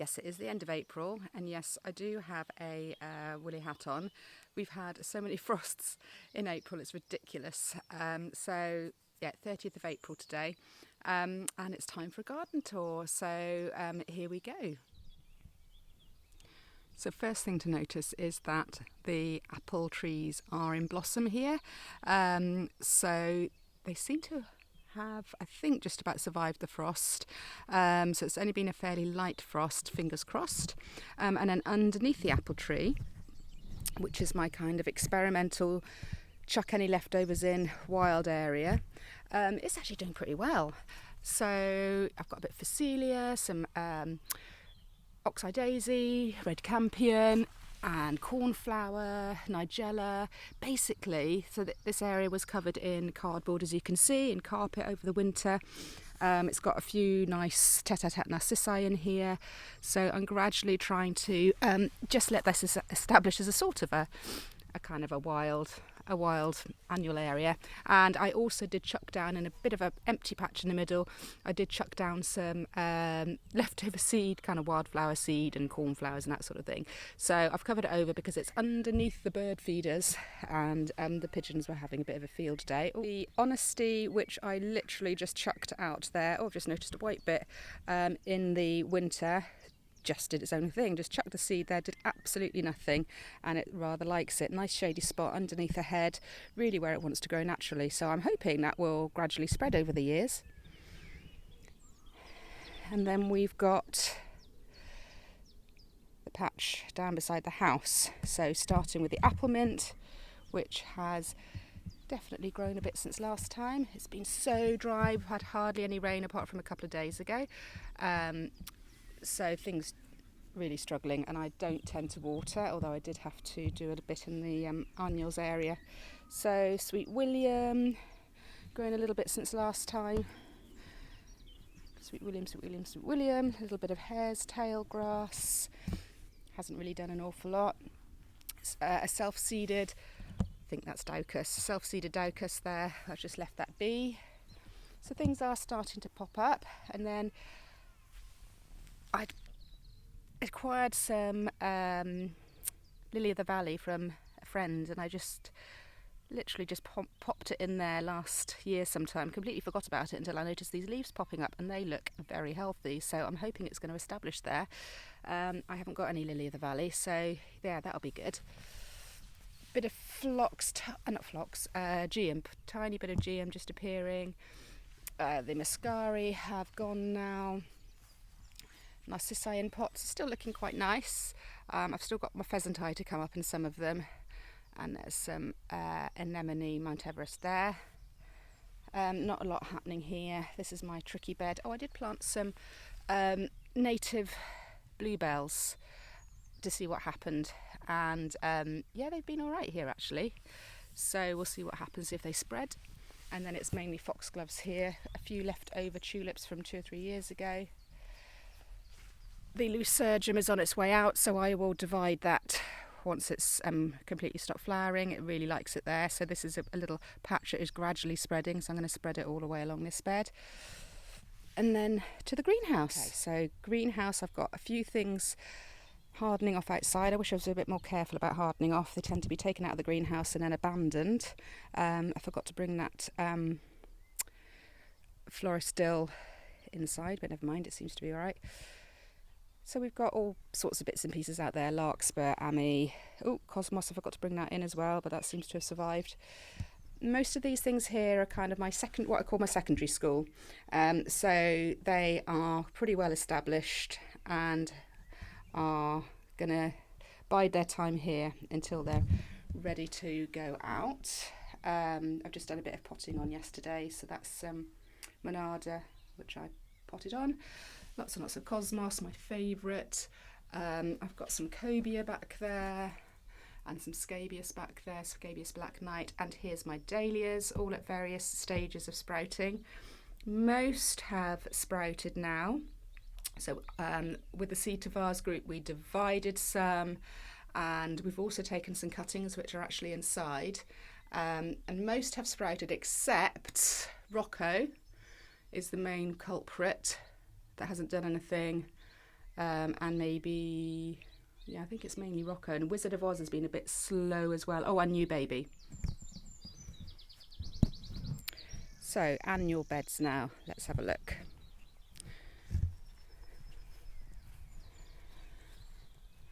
Yes, it is the end of April, and yes, I do have a woolly hat on. We've had so many frosts in April, it's ridiculous. So, yeah, 30th of April today, and it's time for a garden tour, so here we go. So first thing to notice is that the apple trees are in blossom here, so they seem to have, I think, just about survived the frost. So it's only been a fairly light frost, fingers crossed. And then underneath the apple tree, which is my kind of experimental chuck any leftovers in wild area, it's actually doing pretty well. So I've got a bit of Folia, some oxeye daisy, red campion, and cornflower, Nigella, basically. So this area was covered in cardboard, as you can see, and carpet over the winter. It's got a few nice tete-a-tete narcissi in here, so I'm gradually trying to just let this establish as a sort of a kind of a wild annual area. And I also did chuck down, in a bit of an empty patch in the middle, I did chuck down some leftover seed, kind of wildflower seed and cornflowers and that sort of thing. So I've covered it over because it's underneath the bird feeders, and the pigeons were having a bit of a field day. The honesty, which I literally just chucked out there, I've just noticed a white bit in the winter, just did its own thing, just chucked the seed there, did absolutely nothing, and it rather likes it. Nice shady spot underneath the head, really where it wants to grow naturally, so I'm hoping that will gradually spread over the years. And then we've got the patch down beside the house, so starting with the apple mint, which has definitely grown a bit since last time. It's been so dry, we've had hardly any rain apart from a couple of days ago. So things really struggling, and I don't tend to water, although I did have to do it a bit in the annuals area. So Sweet William, grown a little bit since last time. Sweet William, Sweet William, Sweet William. A little bit of hare's tail grass. Hasn't really done an awful lot. It's a self-seeded, I think that's Daucus, self-seeded Daucus there. I've just left that be. So things are starting to pop up, and then I'd acquired some Lily of the Valley from a friend, and I just literally just popped it in there last year sometime, completely forgot about it until I noticed these leaves popping up, and they look very healthy, so I'm hoping it's going to establish there. I haven't got any Lily of the Valley, so yeah, that'll be good. Bit of geum, tiny bit of geum just appearing. The muscari have gone now. Narcissi in pots, still looking quite nice. I've still got my pheasant eye to come up in some of them, and there's some anemone Mount Everest there. Not a lot happening here. This is my tricky bed. I did plant some native bluebells to see what happened, and yeah, they've been all right here actually, so we'll see what happens if they spread. And then it's mainly foxgloves here, a few leftover tulips from 2 or 3 years ago. The Lucergium is on its way out, so I will divide that once it's completely stopped flowering. It really likes it there, so this is a little patch that is gradually spreading, so I'm going to spread it all the way along this bed. And then to the greenhouse. Okay. So greenhouse, I've got a few things hardening off outside. I wish I was a bit more careful about hardening off. They tend to be taken out of the greenhouse and then abandoned. I forgot to bring that floristil inside, but never mind, it seems to be all right. So we've got all sorts of bits and pieces out there, larkspur, ammi, cosmos, I forgot to bring that in as well, but that seems to have survived. Most of these things here are kind of what I call my secondary school. So they are pretty well established and are going to bide their time here until they're ready to go out. I've just done a bit of potting on yesterday, so that's Monarda, which I potted on. Lots and lots of cosmos, my favourite. I've got some cobia back there and some scabious back there, scabious black knight, and here's my dahlias, all at various stages of sprouting. Most have sprouted now. So with the seed to vase group, we divided some, and we've also taken some cuttings which are actually inside, and most have sprouted except Rocco is the main culprit that hasn't done anything. and maybe, yeah, I think it's mainly Rocco, and Wizard of Oz has been a bit slow as well. Oh, and New Baby. So, annual beds now. Let's have a look.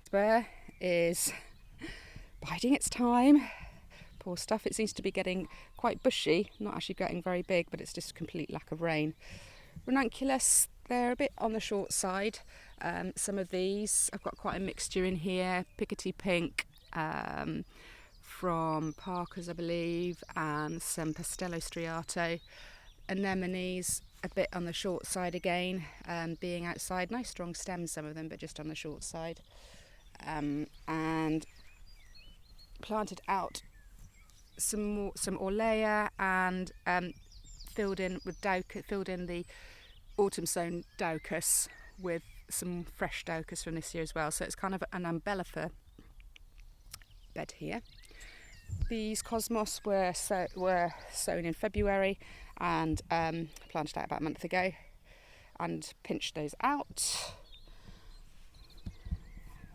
Spur is biding its time. Poor stuff. It seems to be getting quite bushy, not actually getting very big, but it's just complete lack of rain. Ranunculus, they're a bit on the short side. Some of these, I've got quite a mixture in here. Pickety Pink from Parker's, I believe, and some Pastello Striato. Anemones, a bit on the short side again, being outside. Nice strong stems, some of them, but just on the short side. And planted out some Orlea and filled in the autumn sown Daucus with some fresh Daucus from this year as well. So it's kind of an umbellifer bed here. These Cosmos were sown in February and planted out about a month ago, and pinched those out.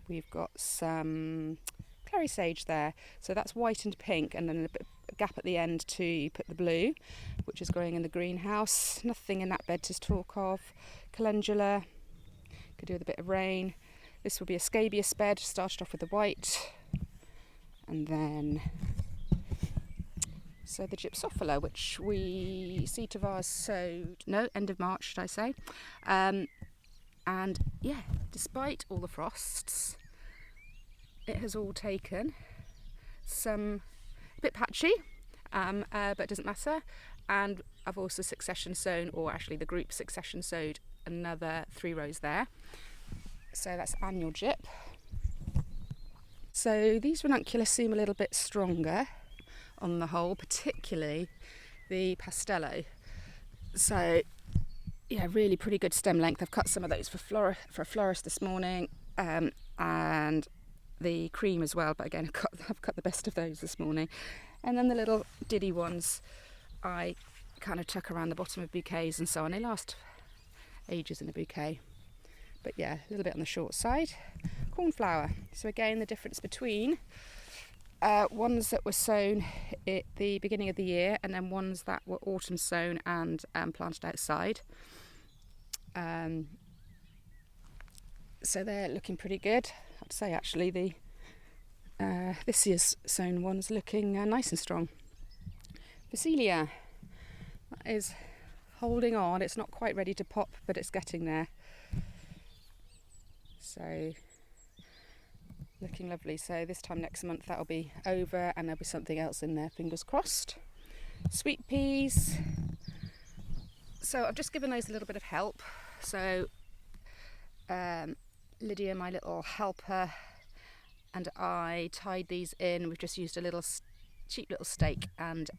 We've got some clary sage there, so that's white and pink, and then a gap at the end to put the blue, which is growing in the greenhouse. Nothing in that bed to talk of. Calendula, could do with a bit of rain. This will be a scabious bed, started off with the white, and then so the Gypsophila, which we seed to vase sowed, end of March should I say. And yeah, despite all the frosts, it has all taken. Some a bit patchy, but it doesn't matter. And I've also succession sown, or actually the group succession sowed another 3 rows there. So that's annual gyp. So these Ranunculus seem a little bit stronger on the whole, particularly the Pastello. So yeah, really pretty good stem length. I've cut some of those for a florist this morning, and the cream as well, but again I've cut the best of those this morning. And then the little diddy ones I kind of tuck around the bottom of bouquets and so on. They last ages in a bouquet, but yeah, a little bit on the short side. Cornflower, so again the difference between ones that were sown at the beginning of the year and then ones that were autumn sown and planted outside. So they're looking pretty good. I'd say actually the this year's sown one's looking nice and strong. Folia, that is holding on. It's not quite ready to pop, but it's getting there. So looking lovely. So this time next month that'll be over and there'll be something else in there, fingers crossed. Sweet peas. So I've just given those a little bit of help. So Lydia, my little helper, and I tied these in. We've just used a little cheap little stake and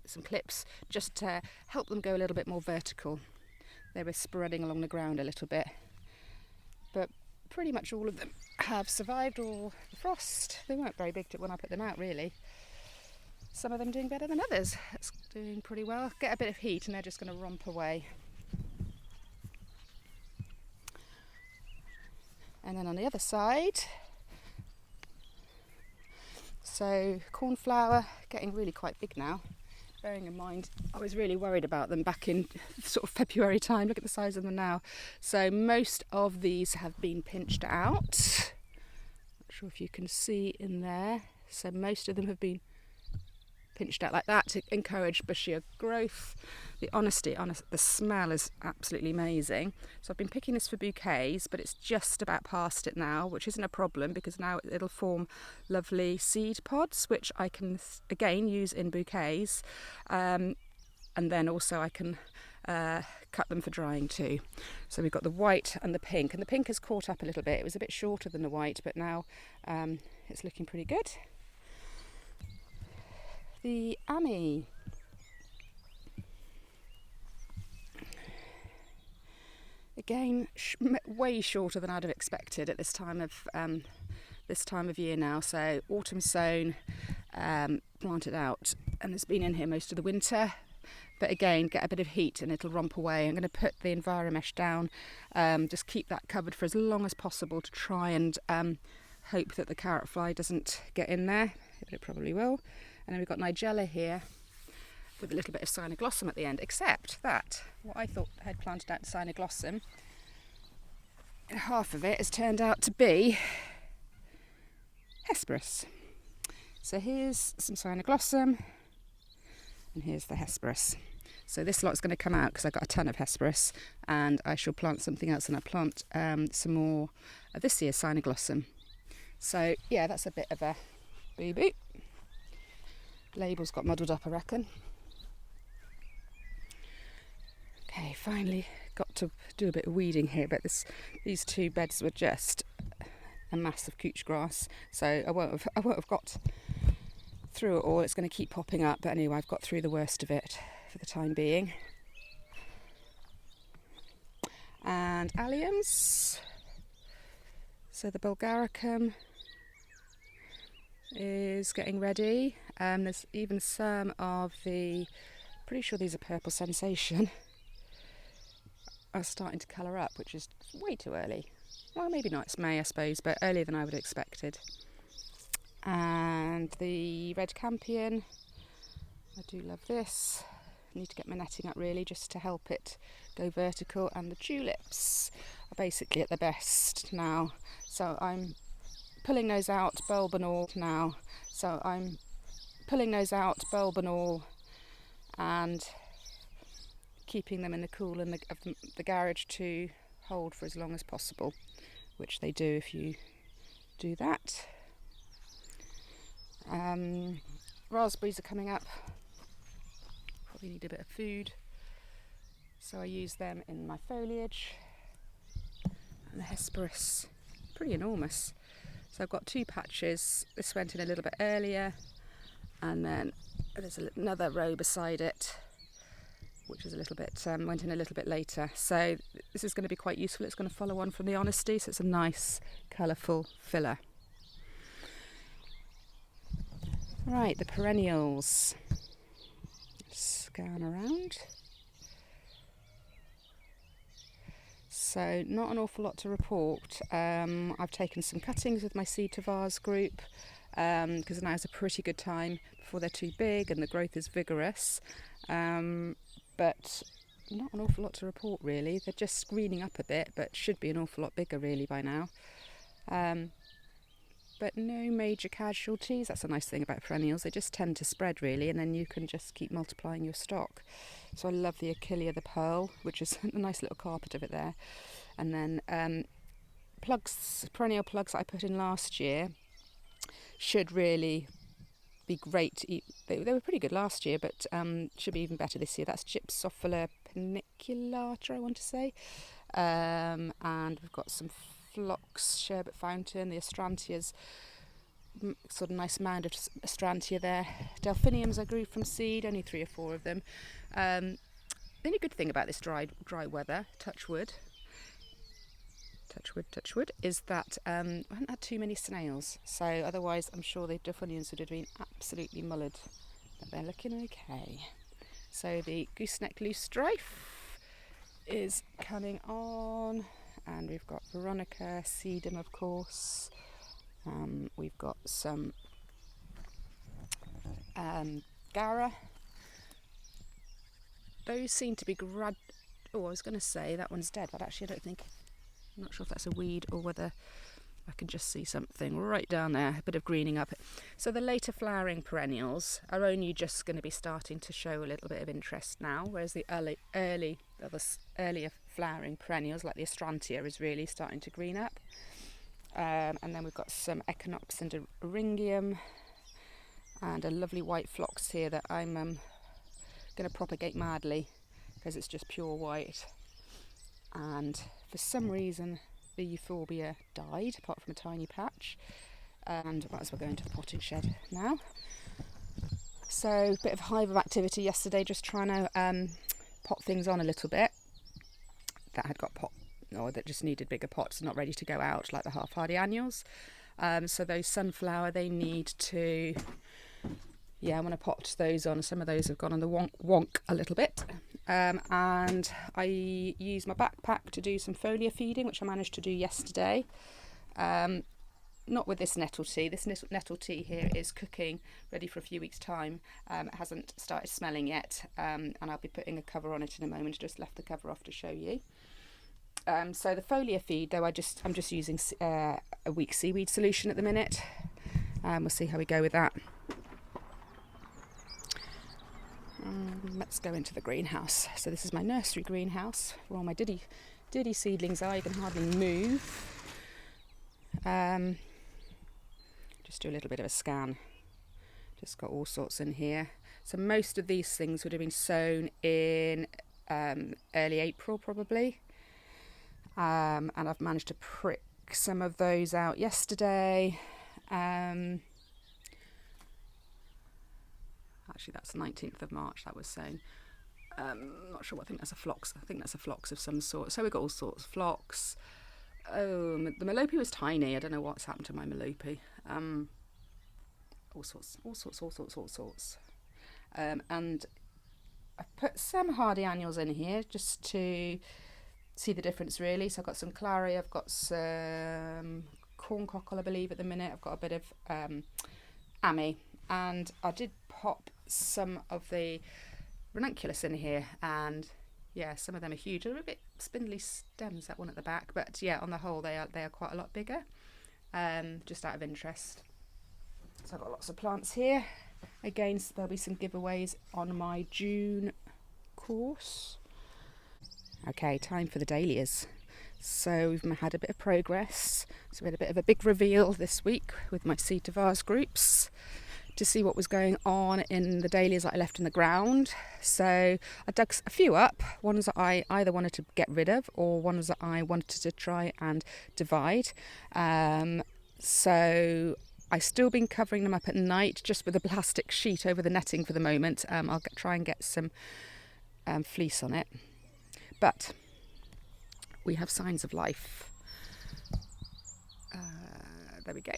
some clips just to help them go a little bit more vertical. They were spreading along the ground a little bit, but pretty much all of them have survived all the frost. They weren't very big when I put them out, really. Some of them doing better than others. It's doing pretty well. Get a bit of heat and they're just going to romp away. And then on the other side, so Cornflower getting really quite big now. Bearing in mind, I was really worried about them back in sort of February time. Look at the size of them now. So most of these have been pinched out. Not sure if you can see in there. So most of them have been pinched out like that to encourage bushier growth. The smell is absolutely amazing. So I've been picking this for bouquets, but it's just about past it now, which isn't a problem because now it'll form lovely seed pods, which I can again use in bouquets, and then also I can cut them for drying too. So we've got the white and the pink has caught up a little bit. It was a bit shorter than the white, but now it's looking pretty good. The Ami. Again, way shorter than I'd have expected at this time of year now. So autumn sown, planted out, and it's been in here most of the winter. but again, get a bit of heat and it'll romp away. I'm going to put the Enviromesh down, just keep that covered for as long as possible to try and hope that the carrot fly doesn't get in there, but it probably will. And then we've got Nigella here with a little bit of Cynoglossum at the end, except that what I thought I had planted out Cynoglossum, half of it has turned out to be Hesperus. So here's some Cynoglossum and here's the Hesperus. So this lot's going to come out because I got a ton of Hesperus, and I shall plant something else, and I plant some more of this year's Cynoglossum. So yeah, that's a bit of a boo-boo. Labels got muddled up, I reckon. Okay, finally got to do a bit of weeding here, but these two beds were just a mass of couch grass, so I won't have got through it all. It's going to keep popping up, but anyway, I've got through the worst of it for the time being. And Alliums. So the Bulgaricum is getting ready. There's even some of the, pretty sure these are Purple Sensation, are starting to colour up, which is way too early. Well, maybe not, it's May I suppose, but earlier than I would have expected. And the Red Campion, I do love this. I need to get my netting up really just to help it go vertical. And the tulips are basically at their best now, so I'm pulling those out, bulb and all now. So I'm pulling those out, bulb and all, and keeping them in the cool of the garage to hold for as long as possible, which they do if you do that. Raspberries are coming up, probably need a bit of food, so I use them in my foliage. And the Hesperus, pretty enormous. So I've got two patches. This went in a little bit earlier, and then there's another row beside it, which is a little bit went in a little bit later. So this is going to be quite useful. It's going to follow on from the Honesty, so it's a nice colourful filler. Right, the Perennials. Scan around. So not an awful lot to report. I've taken some cuttings with my Seed to Vase group, because now is a pretty good time before they're too big and the growth is vigorous. But not an awful lot to report really. They're just greening up a bit, but should be an awful lot bigger really by now. But no major casualties. That's a nice thing about perennials. They just tend to spread really, and then you can just keep multiplying your stock. So I love the Achillea the Pearl, which is a nice little carpet of it there. And then perennial plugs that I put in last year should really be great. They were pretty good last year, but should be even better this year. That's Gypsophila paniculata, I want to say. And we've got some Phlox, Sherbet Fountain, the Astrantias, sort of nice mound of Astrantia there. Delphiniums I grew from seed, only 3 or 4 of them. The only good thing about this dry weather, touch wood, is that I haven't had too many snails. So otherwise I'm sure the Delphiniums would have been absolutely mullered. But they're looking okay. So the gooseneck loosestrife is coming on. And we've got Veronica, Sedum of course. We've got some Gara. Those seem to be I was going to say that one's dead, but actually I'm not sure if that's a weed or whether I can just see something right down there, a bit of greening up. So the later flowering perennials are only just going to be starting to show a little bit of interest now, whereas the earlier flowering perennials like the Astrantia is really starting to green up. And then we've got some Echinops and Eryngium and a lovely white Phlox here that I'm going to propagate madly because it's just pure white. And for some reason the Euphorbia died, apart from a tiny patch, and I might as well go into the potting shed now. So a bit of hive of activity yesterday, just trying to pot things on a little bit that had got that just needed bigger pots, not ready to go out, like the half-hardy annuals. So those sunflower, they need to yeah, I want to pot those on. Some of those have gone on the wonk a little bit. And I use my backpack to do some foliar feeding, which I managed to do yesterday. Not with this nettle tea. This nettle tea here is cooking, ready for a few weeks' time. It hasn't started smelling yet, and I'll be putting a cover on it in a moment. Just left the cover off to show you. So the foliar feed, though, I'm just using a weak seaweed solution at the minute. We'll see how we go with that. Let's go into the greenhouse. So this is my nursery greenhouse where all my diddy seedlings are. You can hardly move. Just do a little bit of a scan. Just got all sorts in here. So most of these things would have been sown in early April probably. And I've managed to prick some of those out yesterday. Actually, that's the 19th of March that was sown. Not sure what, I think that's a phlox. I think that's a phlox of some sort. So we've got all sorts of phlox. Oh, the melope was tiny. I don't know what's happened to my melope. All sorts. And I've put some hardy annuals in here just to see the difference really. So I've got some clary, I've got some corncockle I believe at the minute, I've got a bit of ammi, and I did pop some of the Ranunculus in here, and yeah, some of them are huge. They're a bit spindly stems, that one at the back, but yeah, on the whole they are quite a lot bigger, just out of interest. So I've got lots of plants here. Again, so there'll be some giveaways on my June course. Okay, time for the Dahlias. So we've had a bit of progress. So we had a bit of a big reveal this week with my seed to vase groups to see what was going on in the Dahlias that I left in the ground. So I dug a few up, ones that I either wanted to get rid of or ones that I wanted to try and divide. So I've still been covering them up at night just with a plastic sheet over the netting for the moment. I'll try and get some fleece on it. But we have signs of life. There we go.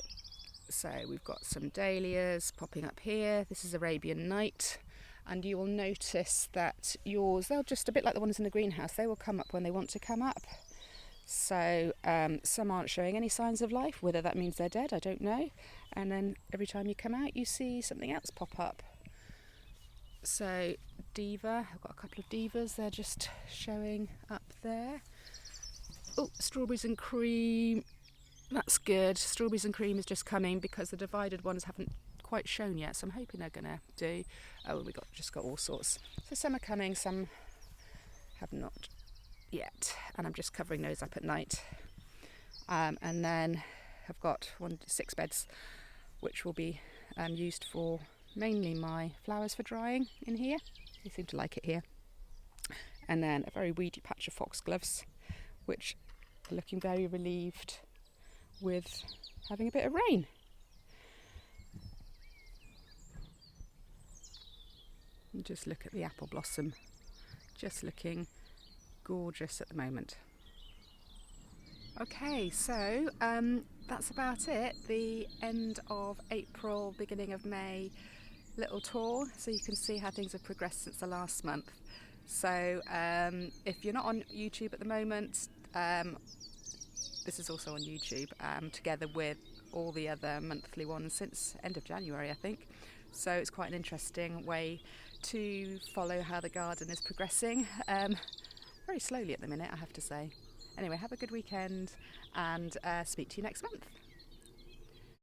So we've got some dahlias popping up here. This is Arabian Night. And you will notice that they're just a bit like the ones in the greenhouse. They will come up when they want to come up. So some aren't showing any signs of life. Whether that means they're dead, I don't know. And then every time you come out, you see something else pop up. So diva, I've got a couple of divas. They're just showing up there. Oh, strawberries and cream. That's good. Strawberries and cream is just coming because the divided ones haven't quite shown yet. So I'm hoping they're going to do. Oh, we just got all sorts. So some are coming, some have not yet, and I'm just covering those up at night. And then I've got 6 beds which will be used for mainly my flowers for drying in here. They seem to like it here. And then a very weedy patch of foxgloves, which are looking very relieved with having a bit of rain. And just look at the apple blossom, just looking gorgeous at the moment. Okay, so that's about it. The end of April, beginning of May little tour, so you can see how things have progressed since the last month. So if you're not on YouTube at the moment, this is also on YouTube, together with all the other monthly ones since end of January, I think. So it's quite an interesting way to follow how the garden is progressing. Very slowly at the minute, I have to say. Anyway, have a good weekend and speak to you next month.